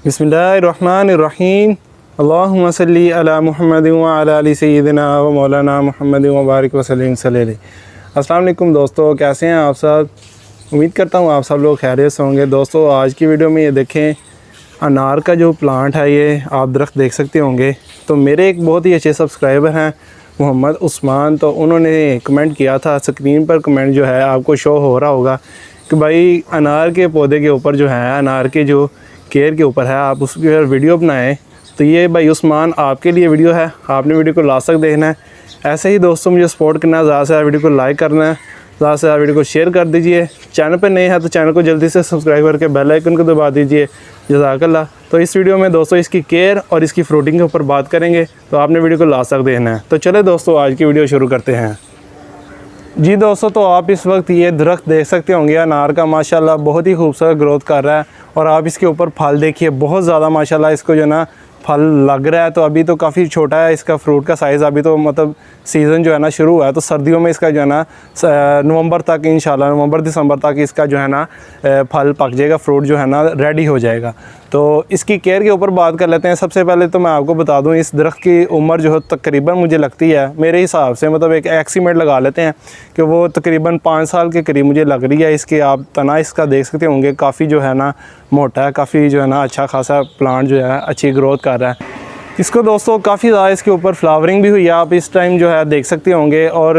बिस्मिल्लाहिर्रहमानिर्रहीम। अल्लाहुम्मा सल्ली अला मुहम्मद व अला आलि सय्यिदिना व मौलाना मुहम्मद व बारिक वसल्लिम सल्लल्लाहु। अस्सलाम वालेकुम दोस्तों, कैसे हैं आप सब? उम्मीद करता हूँ आप सब लोग खैरियत से होंगे। दोस्तों आज की वीडियो में ये देखें, अनार का जो प्लांट है ये आप दरख्त देख सकते होंगे। तो मेरे एक बहुत ही अच्छे सब्सक्राइबर हैं मोहम्मद उस्मान, तो उन्होंने कमेंट किया था, स्क्रीन पर कमेंट जो है आपको शो हो रहा होगा कि भाई अनार के पौधे के ऊपर जो है, अनार के जो केयर के ऊपर है, आप उसके ऊपर वीडियो बनाएं। तो ये भाई उस्मान आपके लिए वीडियो है, आपने वीडियो को लास्ट तक देखना है। ऐसे ही दोस्तों मुझे सपोर्ट करना है, ज़्यादा से ज़्यादा वीडियो को लाइक करना है, ज़्यादा से ज़्यादा वीडियो को शेयर कर दीजिए। चैनल पर नए हैं तो चैनल को जल्दी से सब्सक्राइब करके बेल आइकन को दबा दीजिए। जज़ाकल्लाह। तो इस वीडियो में दोस्तों इसकी केयर और इसकी फ्रूटिंग के ऊपर बात करेंगे, तो आपने वीडियो को लास्ट तक देखना है। तो चले दोस्तों आज की वीडियो शुरू करते हैं। जी दोस्तों, तो आप इस वक्त ये दरख्त देख सकते होंगे अनार का, माशाल्लाह बहुत ही खूबसूरत ग्रोथ कर रहा है। और आप इसके ऊपर फल देखिए, बहुत ज़्यादा माशाल्लाह इसको जो है ना फल लग रहा है। तो अभी तो काफ़ी छोटा है इसका फ्रूट का साइज़, अभी तो मतलब सीज़न जो है ना शुरू हुआ है। तो सर्दियों में इसका जो है ना नवंबर तक, इंशाल्लाह नवंबर दिसंबर तक इसका जो है ना फल पक जाएगा, फ्रूट जो है ना रेडी हो जाएगा। तो इसकी केयर के ऊपर बात कर लेते हैं। सबसे पहले तो मैं आपको बता दूं, इस दरख्त की उम्र जो है तकरीबन मुझे लगती है, मेरे हिसाब से मतलब एक एस्टीमेट लगा लेते हैं कि वो तकरीबन 5 साल के करीब मुझे लग रही है। इसके आप तना इसका देख सकते होंगे, काफ़ी जो है ना मोटा है, काफ़ी जो है ना अच्छा खासा प्लांट जो है अच्छी ग्रोथ कर रहा है। इसको दोस्तों काफ़ी ज़्यादा इसके ऊपर फ्लावरिंग भी हुई है, आप इस टाइम जो है देख सकते होंगे। और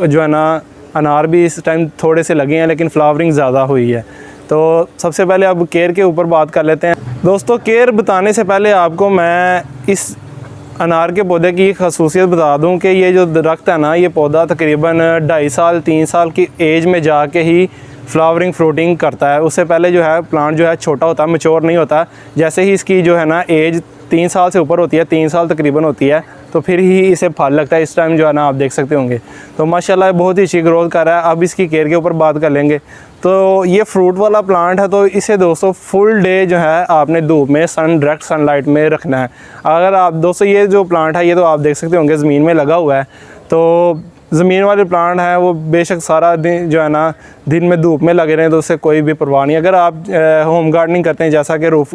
जो है ना अनार भी इस टाइम थोड़े से लगे हैं, लेकिन फ्लावरिंग ज़्यादा हुई है। तो सबसे पहले अब केयर के ऊपर बात कर लेते हैं। दोस्तों केयर बताने से पहले आपको मैं इस अनार के पौधे की खसूसियत बता दूं कि ये जो दरख्त है ना, ये पौधा तकरीबन 2.5 साल 3 साल की एज में जाके ही फ्लावरिंग फ्रूटिंग करता है। उससे पहले जो है प्लांट जो है छोटा होता है, मैच्योर नहीं होता। जैसे ही इसकी जो है ना एज 3 साल से ऊपर होती है, 3 साल तकरीबन होती है, तो फिर ही इसे फल लगता है। इस टाइम जो है ना आप देख सकते होंगे। तो माशाल्लाह बहुत ही अच्छी ग्रोथ कर रहा है। अब इसकी केयर के ऊपर बात कर लेंगे। तो ये फ्रूट वाला प्लांट है, तो इसे दोस्तों फुल डे जो है आपने धूप में डायरेक्ट सनलाइट में रखना है। अगर आप दोस्तों ये जो प्लांट है ये तो आप देख सकते होंगे ज़मीन में लगा हुआ है। तो ज़मीन वाले प्लांट हैं वो बेशक सारा दिन जो है ना दिन में धूप में लगे रहें तो उससे कोई भी परवाह नहीं। अगर आप होम गार्डनिंग करते हैं, जैसा कि रूफ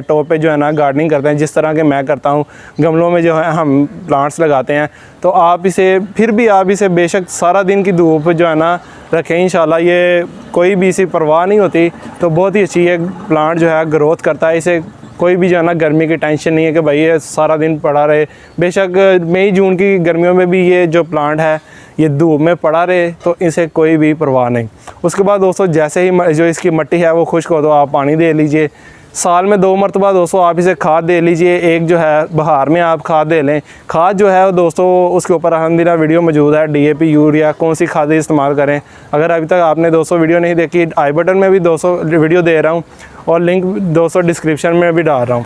टॉप पे जो है ना गार्डनिंग करते हैं, जिस तरह के मैं करता हूँ, गमलों में जो है हम प्लांट्स लगाते हैं, तो आप इसे फिर भी आप इसे बेशक सारा दिन की धूप जो है ना रखें, इंशाल्लाह ये कोई भी इसी परवाह नहीं होती। तो बहुत ही अच्छी ये प्लांट जो है ग्रोथ करता है। इसे कोई भी जो है ना गर्मी की टेंशन नहीं है कि भाई ये सारा दिन पड़ा रहे। बेशक मई जून की गर्मियों में भी ये जो प्लांट है ये धूप में पड़ा रहे, तो इसे कोई भी परवाह नहीं। उसके बाद दोस्तों जैसे ही जो इसकी मिट्टी है वो खुश्क हो तो आप पानी दे लीजिए। साल में 2 मरतबा दोस्तों आप इसे खाद दे लीजिए। एक जो है बहार में आप खाद दे लें। खाद जो है दोस्तों उसके ऊपर अल्हम्दुलिल्लाह वीडियो मौजूद है, DAP यूरिया कौन सी खाद इस्तेमाल करें। अगर अभी तक आपने दोस्तों वीडियो नहीं देखी, आई बटन में भी दोस्तों वीडियो दे रहा हूँ और लिंक दोस्तों डिस्क्रिप्शन में भी डाल रहा हूँ।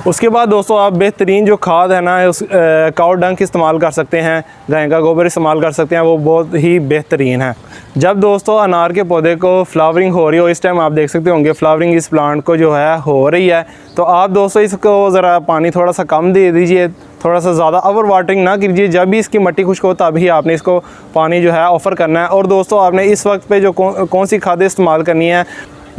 उसके बाद दोस्तों आप बेहतरीन जो खाद है ना उस काउ डंक इस्तेमाल कर सकते हैं, गाय का गोबर इस्तेमाल कर सकते हैं, वो बहुत ही बेहतरीन है। जब दोस्तों अनार के पौधे को फ्लावरिंग हो रही हो, इस टाइम आप देख सकते होंगे फ्लावरिंग इस प्लांट को जो है हो रही है, तो आप दोस्तों इसको ज़रा पानी थोड़ा सा कम दे दीजिए, थोड़ा सा ज़्यादा ओवर वाटरिंग ना कीजिए। जब भी इसकी मिट्टी खुश्क हो तभी आपने इसको पानी जो है ऑफ़र करना है। और दोस्तों आपने इस वक्त पे जो कौन सी खादें इस्तेमाल करनी है,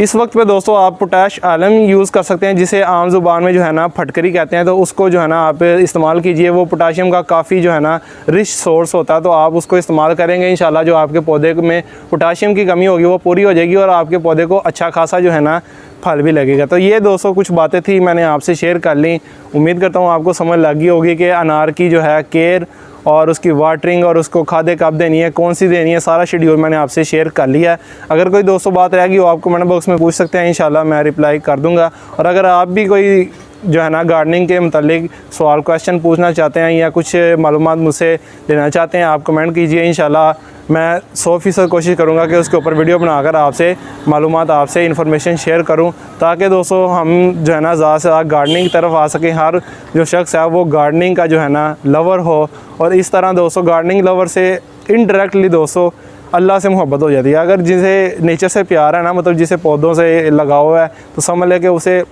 इस वक्त पे दोस्तों आप पोटैश आलम यूज़ कर सकते हैं, जिसे आम ज़ुबान में जो है ना फटकरी कहते हैं। तो उसको जो है ना आप इस्तेमाल कीजिए। वो पोटाशियम का काफ़ी जो है ना रिच सोर्स होता है, तो आप उसको इस्तेमाल करेंगे, इंशाल्लाह जो आपके पौधे में पोटाशियम की कमी होगी वो पूरी हो जाएगी और आपके पौधे को अच्छा खासा जो है ना फल भी लगेगा। तो ये दोस्तों कुछ बातें थी, मैंने आपसे शेयर कर ली। उम्मीद करता हूँ आपको समझ लगी होगी कि अनार की जो है केयर और उसकी वाटरिंग और उसको खादें कब देनी है, कौन सी देनी है, सारा शेड्यूल मैंने आपसे शेयर कर लिया है। अगर कोई दोस्तों बात रहेगी वो आपको कमेंट बॉक्स में पूछ सकते हैं, इंशाल्लाह मैं रिप्लाई कर दूंगा। और अगर आप भी कोई जो है ना गार्डनिंग के मतलब सवाल क्वेश्चन पूछना चाहते हैं या कुछ मालूमात मुझसे लेना चाहते हैं, आप कमेंट कीजिए। इंशाल्लाह मैं 100% कोशिश करूँगा कि उसके ऊपर वीडियो बनाकर आपसे मालूमात, आपसे इन्फॉर्मेशन शेयर करूँ, ताकि दोस्तों हम जो है ना ज़्यादा से ज़्यादा गार्डनिंग की तरफ आ सकें। हर जो शख्स है वो गार्डनिंग का जो है ना लवर हो, और इस तरह दोस्तों गार्डनिंग लवर से इनडायरेक्टली दोस्तों अल्लाह से मोहब्बत हो जाती है। अगर जिसे नेचर से प्यार है ना, मतलब जिसे पौधों से लगाव है, तो समझ लें कि उसे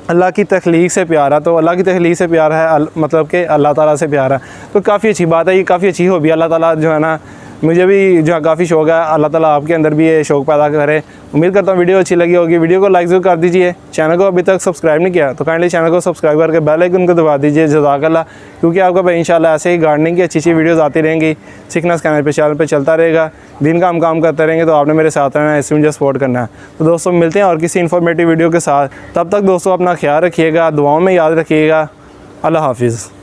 अल्लाह की तख्लीक से प्यार है। तो अल्लाह की तख्लीक से प्यार है मतलब कि अल्लाह ताला से प्यार है। तो काफ़ी अच्छी बात है, ये काफ़ी अच्छी हॉबी अल्लाह ताला जो है ना मुझे भी जो काफ़ी शौक़ है, अल्लाह ताला आपके अंदर भी ये शौक़ पैदा करे। उम्मीद करता हूँ वीडियो अच्छी लगी होगी। वीडियो को लाइक ज़रूर कर दीजिए। चैनल को अभी तक सब्सक्राइब नहीं किया तो काइंडली चैनल को सब्सक्राइब करके बेल आइकन को दबा दीजिए। जज़ाकल्लाह। क्योंकि आपको भाई इंशाल्लाह ऐसे ही गार्डनिंग की अच्छी वीडियोज़ आती रहेंगी। सीखना सिखाना चैनल पर चलता रहेगा। दिन का हम काम करते रहेंगे तो आपने मेरे साथ रहना है, इसमें मुझे सपोर्ट करना है। तो दोस्तों मिलते हैं और किसी इन्फॉर्मेटिव वीडियो के साथ। तब तक दोस्तों अपना ख्याल रखिएगा, दुआओं में याद रखिएगा। अल्लाह हाफिज़।